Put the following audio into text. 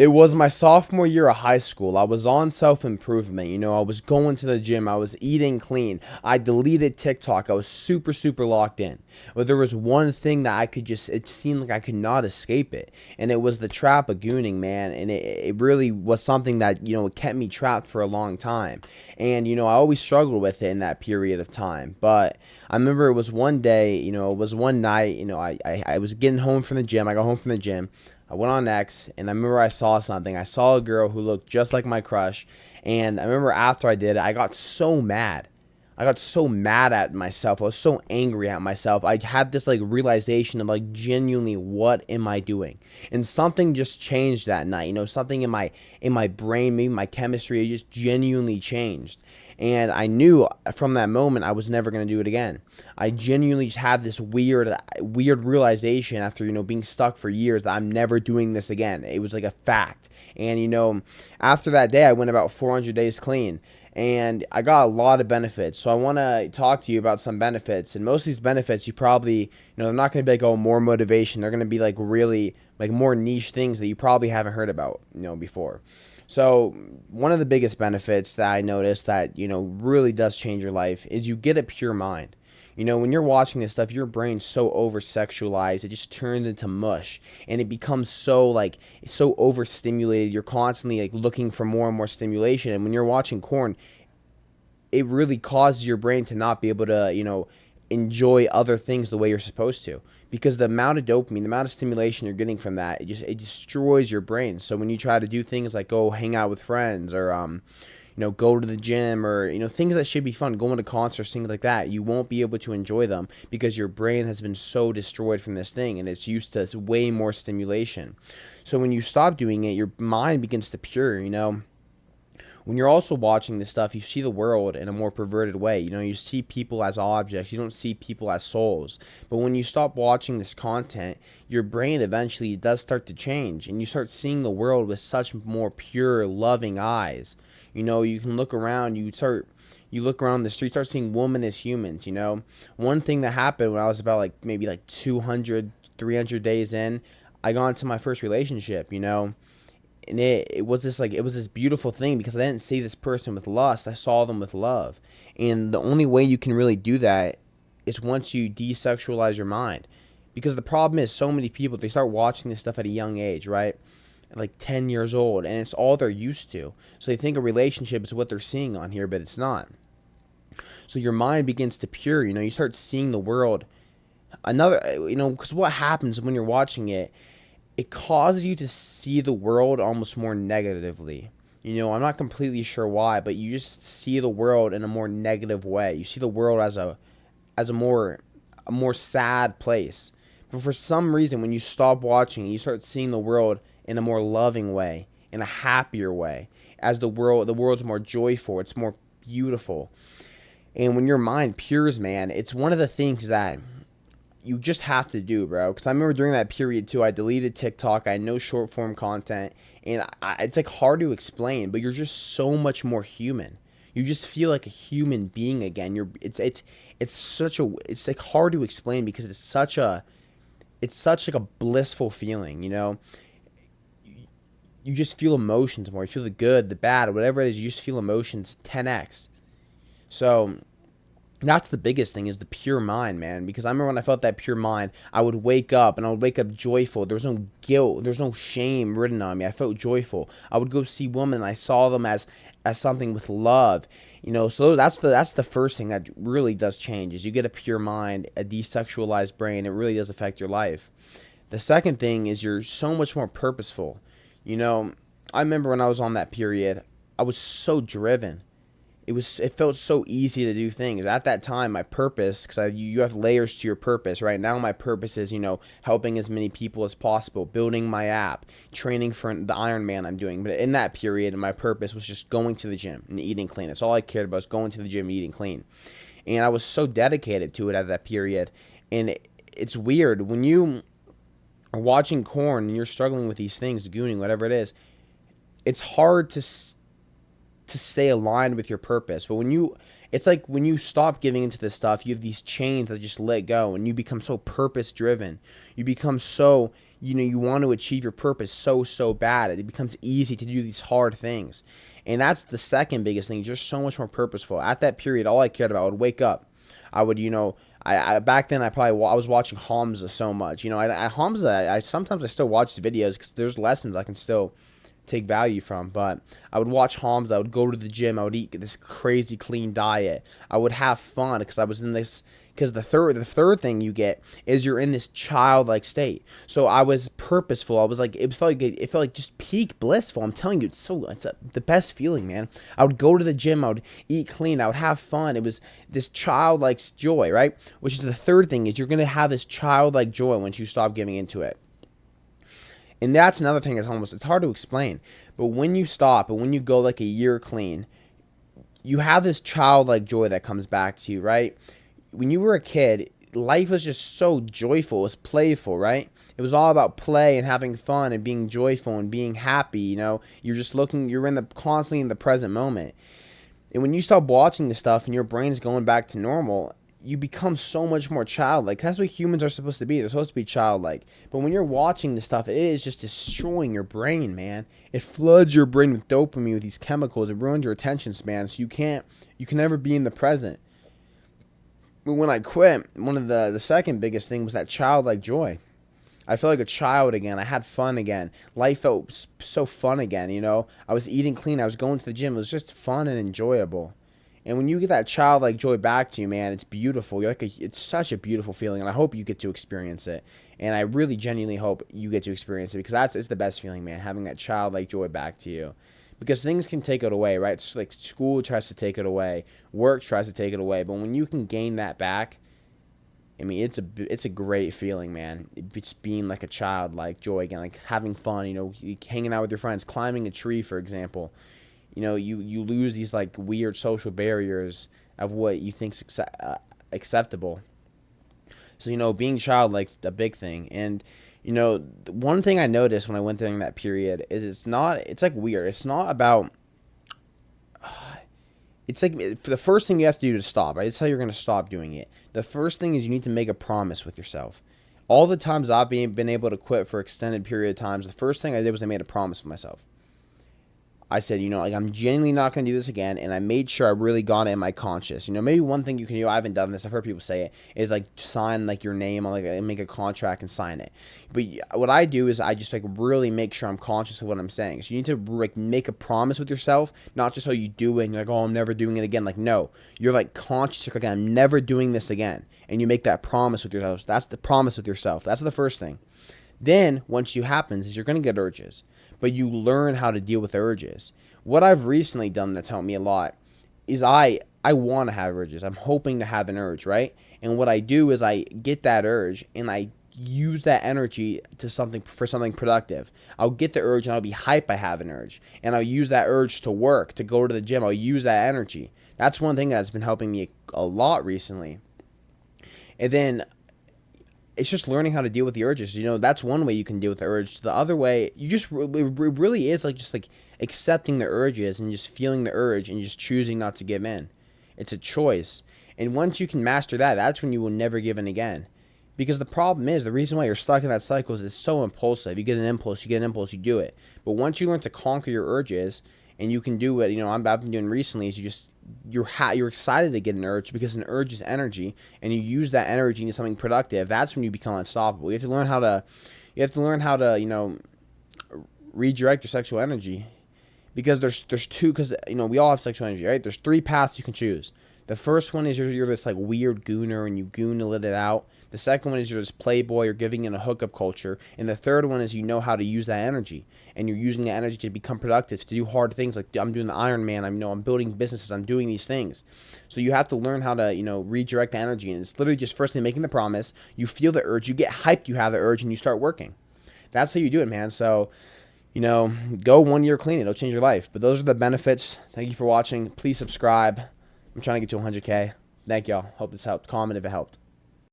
It was my sophomore year of high school. I was on self-improvement. I was going to the gym. I was eating clean. I deleted TikTok. I was super, super locked in. But there was one thing that it seemed like I could not escape it. And it was the trap of gooning, man. And it really was something that, it kept me trapped for a long time. And, I always struggled with it in that period of time. But I remember it was one day, it was one night, I was getting home from the gym. I got home from the gym. I went on X, and I remember I saw something. I saw a girl who looked just like my crush, and I remember after I did it, I got so mad. I got so mad at myself. I was so angry at myself. I had this realization of genuinely, what am I doing? And something just changed that night. Something in my brain, maybe my chemistry, it just genuinely changed. And I knew from that moment I was never going to do it again. I genuinely just had this weird realization after, being stuck for years, that I'm never doing this again. It was like a fact. And, after that day, I went about 400 days clean. And I got a lot of benefits. So I want to talk to you about some benefits. And most of these benefits, you probably, they're not going to be more motivation. They're going to be really more niche things that you probably haven't heard about, before. So one of the biggest benefits that I noticed that, really does change your life is you get a pure mind. When you're watching this stuff, your brain's so over sexualized, it just turns into mush, and it becomes so overstimulated. You're constantly looking for more and more stimulation. And when you're watching porn, it really causes your brain to not be able to, enjoy other things the way you're supposed to, because the amount of dopamine, the amount of stimulation you're getting from that, it destroys your brain. So when you try to do things like go hang out with friends, or go to the gym, or things that should be fun, going to concerts, things like that, you won't be able to enjoy them because your brain has been so destroyed from this thing, and it's used to way more stimulation. So when you stop doing it, your mind begins to pure. When you're also watching this stuff, you see the world in a more perverted way. You see people as objects. You don't see people as souls. But when you stop watching this content, your brain eventually does start to change, and you start seeing the world with such more pure, loving eyes. You can look around. You look around the street, start seeing women as humans. One thing that happened when I was about maybe 200, 300 days in, I got into my first relationship. And it was this beautiful thing, because I didn't see this person with lust. I saw them with love. And the only way you can really do that is once you desexualize your mind. Because the problem is, so many people, they start watching this stuff at a young age, right? At 10 years old, and it's all they're used to. So they think a relationship is what they're seeing on here, but it's not. So your mind begins to pure. You start seeing the world because what happens when you're watching it, it causes you to see the world almost more negatively. I'm not completely sure why, but you just see the world in a more negative way. You see the world as a more sad place. But for some reason, when you stop watching, you start seeing the world in a more loving way, in a happier way, as the world's more joyful, it's more beautiful. And when your mind pures, man, it's one of the things that you just have to do, bro. Because I remember during that period too, I deleted TikTok. I had no short form content, and it's hard to explain, but you're just so much more human. You just feel like a human being again. It's hard to explain, because it's such a blissful feeling. You just feel emotions more. You feel the good, the bad, whatever it is. You just feel emotions 10x. So that's the biggest thing, is the pure mind, man. Because I remember when I felt that pure mind, I would wake up, and I would wake up joyful. There was no guilt. There was no shame written on me. I felt joyful. I would go see women, and I saw them as something with love. So that's the first thing that really does change, is you get a pure mind, a desexualized brain. It really does affect your life. The second thing is you're so much more purposeful. I remember when I was on that period, I was so driven. It felt so easy to do things. At that time, my purpose, because you have layers to your purpose. Right now, my purpose is, helping as many people as possible, building my app, training for the Ironman I'm doing. But in that period, my purpose was just going to the gym and eating clean. That's all I cared about, was going to the gym and eating clean. And I was so dedicated to it at that period. And it's weird, when you are watching porn and you're struggling with these things, gooning, whatever it is, it's hard to stay aligned with your purpose. But it's like when you stop giving into this stuff, you have these chains that just let go, and you become so purpose driven. You become so you want to achieve your purpose so bad. It becomes easy to do these hard things. And that's the second biggest thing, just so much more purposeful. At that period, all I cared about, I would wake up. I would, I back then I was watching Hamza so much. Hamza, I sometimes I still watch the videos because there's lessons I can still take value from. But I would watch Hamza. I would go to the gym. I would eat this crazy clean diet. I would have fun because I was in this. Because the third thing you get is you're in this childlike state. So I was purposeful. I was like, it felt like just peak blissful. I'm telling you, the best feeling, man. I would go to the gym. I would eat clean. I would have fun. It was this childlike joy, right? Which is the third thing, is you're gonna have this childlike joy once you stop giving into it. And that's another thing it's hard to explain. But when you stop and when you go like a year clean, you have this childlike joy that comes back to you, right? When you were a kid, life was just so joyful. It was playful, right? It was all about play and having fun and being joyful and being happy. You're constantly in the present moment. And when you stop watching this stuff and your brain's going back to normal, you become so much more childlike. That's what humans are supposed to be. They're supposed to be childlike. But when you're watching this stuff, it is just destroying your brain, man. It floods your brain with dopamine, with these chemicals. It ruins your attention span. So you can never be in the present. But when I quit, one of the second biggest thing was that childlike joy. I felt like a child again. I had fun again. Life felt so fun again, I was eating clean. I was going to the gym. It was just fun and enjoyable. And when you get that childlike joy back to you, man, it's beautiful. It's such a beautiful feeling, and I hope you get to experience it. And I really genuinely hope you get to experience it, because it's the best feeling, man, having that childlike joy back to you. Because things can take it away, right? It's like school tries to take it away, work tries to take it away, but when you can gain that back, I mean, it's a great feeling, man. It's being like a child, like joy again, like having fun, hanging out with your friends, climbing a tree, for example. You lose these like weird social barriers of what you think's acceptable. So being childlike's a big thing. And one thing I noticed when I went during that period is it's like weird. It's not about, it's like for the first thing you have to do to stop, right? It's how you're going to stop doing it. The first thing is you need to make a promise with yourself. All the times I've been able to quit for extended period of times, the first thing I did was I made a promise with myself. I said, I'm genuinely not going to do this again, and I made sure I really got it in my conscious. Maybe one thing you can do, I haven't done this, I've heard people say it, is like sign like your name on make a contract and sign it. But what I do is I just like really make sure I'm conscious of what I'm saying. So you need to like make a promise with yourself, not just so you do it and you're like, oh, I'm never doing it again. Like, no, you're like conscious, you're like, I'm never doing this again. And you make that promise with yourself. That's the promise with yourself. That's the first thing. Then once you happens is you're going to get urges, but you learn how to deal with urges. What I've recently done that's helped me a lot is I want to have urges. I'm hoping to have an urge, right? And what I do is I get that urge and I use that energy for something productive. I'll get the urge and I'll be hyped I have an urge. And I'll use that urge to work, to go to the gym. I'll use that energy. That's one thing that's been helping me a lot recently. And then it's just learning how to deal with the urges. That's one way you can deal with the urge. The other way, it really is like just like accepting the urges and just feeling the urge and just choosing not to give in. It's a choice. And once you can master that, that's when you will never give in again. Because the problem is, the reason why you're stuck in that cycle is it's so impulsive. You get an impulse, you do it. But once you learn to conquer your urges, and you can do what I've been doing recently, is you're excited to get an urge, because an urge is energy, and you use that energy into something productive. That's when you become unstoppable. You have to learn how to redirect your sexual energy, because there's two, because we all have sexual energy, right? There's three paths you can choose. The first one is you're this like weird gooner and you goon to let it out. The second one is you're this playboy, you're giving in a hookup culture. And the third one is you know how to use that energy. And you're using that energy to become productive, to do hard things like I'm doing the Iron Man, I'm building businesses, I'm doing these things. So you have to learn how to, redirect the energy. And it's literally just firstly making the promise. You feel the urge, you get hyped, you have the urge, and you start working. That's how you do it, man. So, go 1 year clean. It'll change your life. But those are the benefits. Thank you for watching. Please subscribe. I'm trying to get to 100K. Thank y'all. Hope this helped. Comment if it helped.